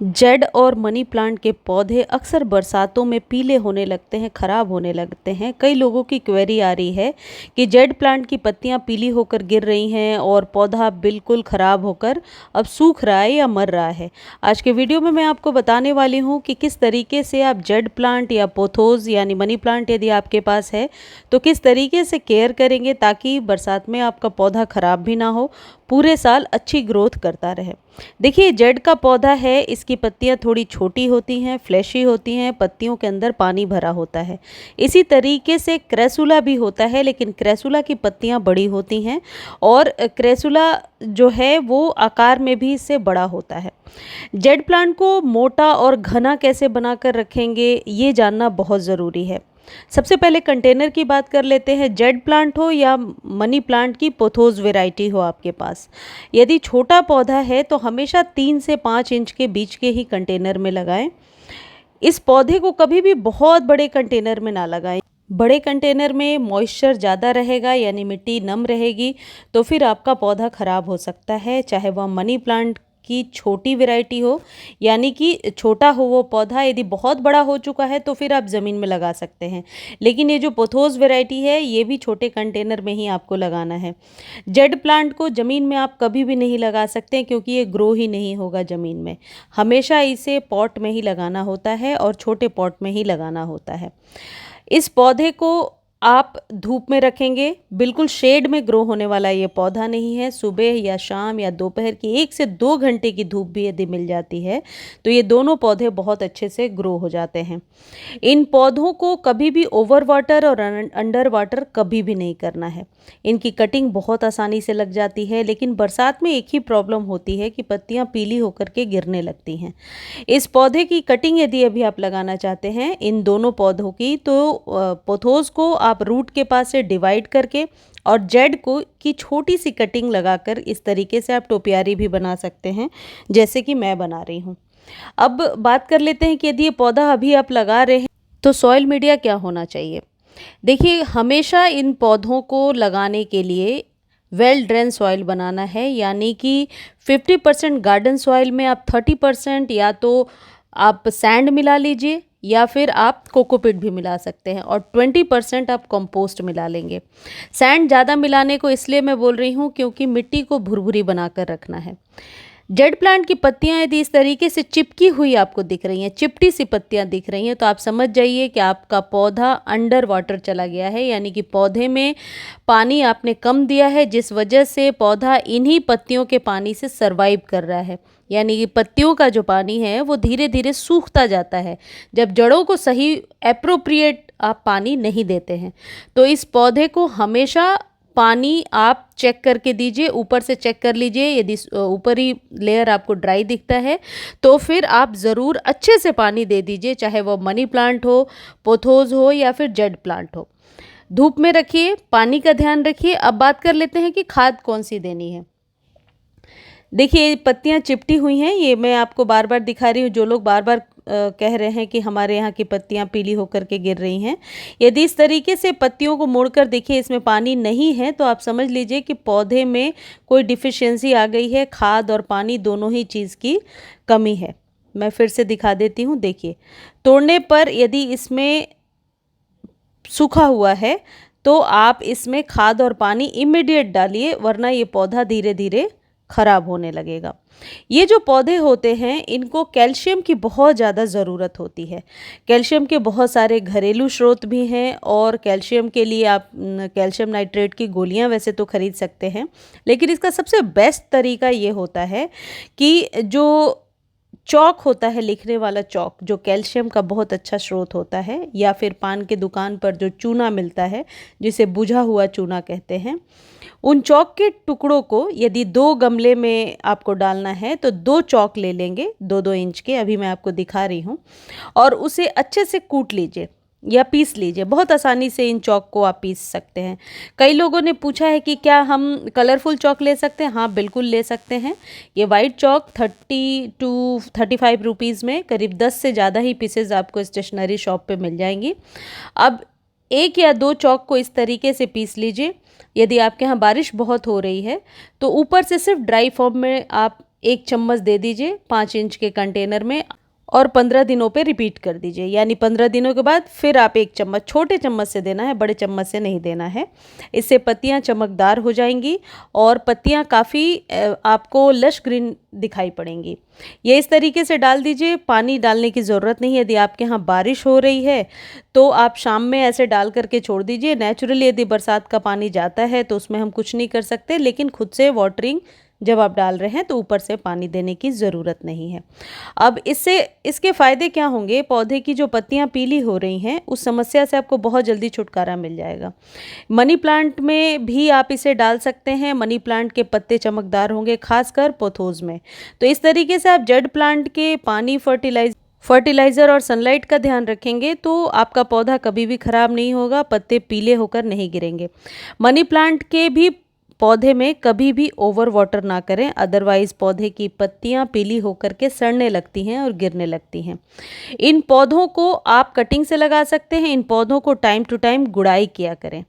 Z और money plant के पौधे अक्सर बरसातों में पीले होने लगते हैं, ख़राब होने लगते हैं। कई लोगों की क्वेरी आ रही है कि जेड प्लांट की पत्तियां पीली होकर गिर रही हैं और पौधा बिल्कुल ख़राब होकर अब सूख रहा है या मर रहा है। आज के वीडियो में मैं आपको बताने वाली हूं कि किस तरीके से आप जेड प्लांट या पोथोस यानी मनी प्लांट यदि आपके पास है तो किस तरीके से केयर करेंगे ताकि बरसात में आपका पौधा ख़राब भी ना हो, पूरे साल अच्छी ग्रोथ करता रहे। देखिए, जेड का पौधा है, इसकी पत्तियां थोड़ी छोटी होती हैं, फ्लैशी होती हैं, पत्तियों के अंदर पानी भरा होता है। इसी तरीके से क्रेसुला भी होता है, लेकिन क्रेसुला की पत्तियां बड़ी होती हैं और क्रेसुला जो है वो आकार में भी इससे बड़ा होता है। जेड प्लांट को मोटा और घना कैसे बनाकर रखेंगे, ये जानना बहुत ज़रूरी है। सबसे पहले कंटेनर की बात कर लेते हैं। जेड प्लांट हो या मनी प्लांट की पोथोस वैरायटी हो आपके पास, यदि छोटा पौधा है तो हमेशा 3 से 5 इंच के बीच के ही कंटेनर में लगाएं। इस पौधे को कभी भी बहुत बड़े कंटेनर में ना लगाएं। बड़े कंटेनर में मॉइस्चर ज़्यादा रहेगा यानी मिट्टी नम रहेगी तो फिर आपका पौधा ख़राब हो सकता है, चाहे वह मनी प्लांट की छोटी वैरायटी हो यानी कि छोटा हो वो पौधा। यदि बहुत बड़ा हो चुका है तो फिर आप ज़मीन में लगा सकते हैं, लेकिन ये जो पोथोस वैरायटी है ये भी छोटे कंटेनर में ही आपको लगाना है। जेड प्लांट को ज़मीन में आप कभी भी नहीं लगा सकते क्योंकि ये ग्रो ही नहीं होगा ज़मीन में। हमेशा इसे पॉट में ही लगाना होता है और छोटे पॉट में ही लगाना होता है। इस पौधे को आप धूप में रखेंगे, बिल्कुल शेड में ग्रो होने वाला ये पौधा नहीं है। सुबह या शाम या दोपहर की 1 से 2 घंटे की धूप भी यदि मिल जाती है तो ये दोनों पौधे बहुत अच्छे से ग्रो हो जाते हैं। इन पौधों को कभी भी ओवर वाटर और अंडर वाटर कभी भी नहीं करना है। इनकी कटिंग बहुत आसानी से लग जाती है, लेकिन बरसात में एक ही प्रॉब्लम होती है कि पत्तियां पीली होकर के गिरने लगती हैं। इस पौधे की कटिंग यदि अभी आप लगाना चाहते हैं इन दोनों पौधों की, तो पोथोस को आप रूट के पास से डिवाइड करके और जेड को की छोटी सी कटिंग लगाकर इस तरीके से आप टोपियारी भी बना सकते हैं, जैसे कि मैं बना रही हूँ। अब बात कर लेते हैं कि यदि ये पौधा अभी आप लगा रहे हैं तो सॉइल मीडिया क्या होना चाहिए। देखिए, हमेशा इन पौधों को लगाने के लिए वेल ड्रेन सॉइल बनाना है, यानी कि 50% गार्डन सॉइल में आप 30% या तो आप सैंड मिला लीजिए या फिर आप कोकोपीट भी मिला सकते हैं और 20% आप कंपोस्ट मिला लेंगे। सैंड ज़्यादा मिलाने को इसलिए मैं बोल रही हूँ क्योंकि मिट्टी को भुरभुरी बनाकर रखना है। जेड प्लांट की पत्तियां यदि इस तरीके से चिपकी हुई आपको दिख रही हैं, चिपटी सी पत्तियां दिख रही हैं, तो आप समझ जाइए कि आपका पौधा अंडर वाटर चला गया है, यानी कि पौधे में पानी आपने कम दिया है, जिस वजह से पौधा इन्हीं पत्तियों के पानी से सरवाइव कर रहा है। यानी कि पत्तियों का जो पानी है वो धीरे धीरे सूखता जाता है जब जड़ों को सही एप्रोप्रिएट आप पानी नहीं देते हैं। तो इस पौधे को हमेशा पानी आप चेक करके दीजिए, ऊपर से चेक कर लीजिए। यदि ऊपरी लेयर आपको ड्राई दिखता है तो फिर आप ज़रूर अच्छे से पानी दे दीजिए, चाहे वो मनी प्लांट हो, पोथोस हो या फिर जेड प्लांट हो। धूप में रखिए, पानी का ध्यान रखिए। अब बात कर लेते हैं कि खाद कौन सी देनी है। देखिए, पत्तियां चिपटी हुई हैं, ये मैं आपको बार बार दिखा रही हूँ। जो लोग बार बार कह रहे हैं कि हमारे यहाँ की पत्तियां पीली होकर के गिर रही हैं, यदि इस तरीके से पत्तियों को मोड़कर देखिए इसमें पानी नहीं है तो आप समझ लीजिए कि पौधे में कोई डिफिशियंसी आ गई है। खाद और पानी दोनों ही चीज़ की कमी है। मैं फिर से दिखा देती हूँ। देखिए, तोड़ने पर यदि इसमें सूखा हुआ है तो आप इसमें खाद और पानी इमीडिएट डालिए, वरना ये पौधा धीरे धीरे खराब होने लगेगा। ये जो पौधे होते हैं इनको कैल्शियम की बहुत ज़्यादा ज़रूरत होती है। कैल्शियम के बहुत सारे घरेलू स्रोत भी हैं और कैल्शियम के लिए आप कैल्शियम नाइट्रेट की गोलियां वैसे तो ख़रीद सकते हैं, लेकिन इसका सबसे बेस्ट तरीका ये होता है कि जो चॉक होता है, लिखने वाला चॉक, जो कैल्शियम का बहुत अच्छा स्रोत होता है, या फिर पान के दुकान पर जो चूना मिलता है जिसे बुझा हुआ चूना कहते हैं, उन चॉक के टुकड़ों को यदि 2 गमले में आपको डालना है तो 2 चॉक ले लेंगे 2-2 इंच के, अभी मैं आपको दिखा रही हूँ, और उसे अच्छे से कूट लीजिए या पीस लीजिए। बहुत आसानी से इन चॉक को आप पीस सकते हैं। कई लोगों ने पूछा है कि क्या हम कलरफुल चॉक ले सकते हैं। हाँ, बिल्कुल ले सकते हैं। ये वाइट चॉक 30 टू 35 रुपीज़ में करीब 10 से ज़्यादा ही पीसेज आपको स्टेशनरी शॉप पे मिल जाएंगी। अब 1 या 2 चॉक को इस तरीके से पीस लीजिए। यदि आपके यहाँ बारिश बहुत हो रही है तो ऊपर से सिर्फ ड्राई फॉर्म में आप 1 चम्मच दे दीजिए 5 इंच के कंटेनर में और 15 दिनों पे रिपीट कर दीजिए। यानी 15 दिनों के बाद फिर आप 1 चम्मच, छोटे चम्मच से देना है, बड़े चम्मच से नहीं देना है। इससे पत्तियां चमकदार हो जाएंगी और पत्तियां काफ़ी आपको लश ग्रीन दिखाई पड़ेंगी। ये इस तरीके से डाल दीजिए। पानी डालने की ज़रूरत नहीं है। यदि आपके यहाँ बारिश हो रही है तो आप शाम में ऐसे डाल करके छोड़ दीजिए। नेचुरली यदि बरसात का पानी जाता है तो उसमें हम कुछ नहीं कर सकते, लेकिन खुद से वाटरिंग जब आप डाल रहे हैं तो ऊपर से पानी देने की ज़रूरत नहीं है। अब इसके फ़ायदे क्या होंगे? पौधे की जो पत्तियां पीली हो रही हैं उस समस्या से आपको बहुत जल्दी छुटकारा मिल जाएगा। मनी प्लांट में भी आप इसे डाल सकते हैं। मनी प्लांट के पत्ते चमकदार होंगे, खासकर पोथोस में। तो इस तरीके से आप जेड प्लांट के पानी, फर्टिलाइज़र और सनलाइट का ध्यान रखेंगे तो आपका पौधा कभी भी ख़राब नहीं होगा, पत्ते पीले होकर नहीं गिरेंगे। मनी प्लांट के भी पौधे में कभी भी ओवर वाटर ना करें, अदरवाइज़ पौधे की पत्तियां पीली होकर के सड़ने लगती हैं और गिरने लगती हैं। इन पौधों को आप कटिंग से लगा सकते हैं। इन पौधों को टाइम टू टाइम गुड़ाई किया करें।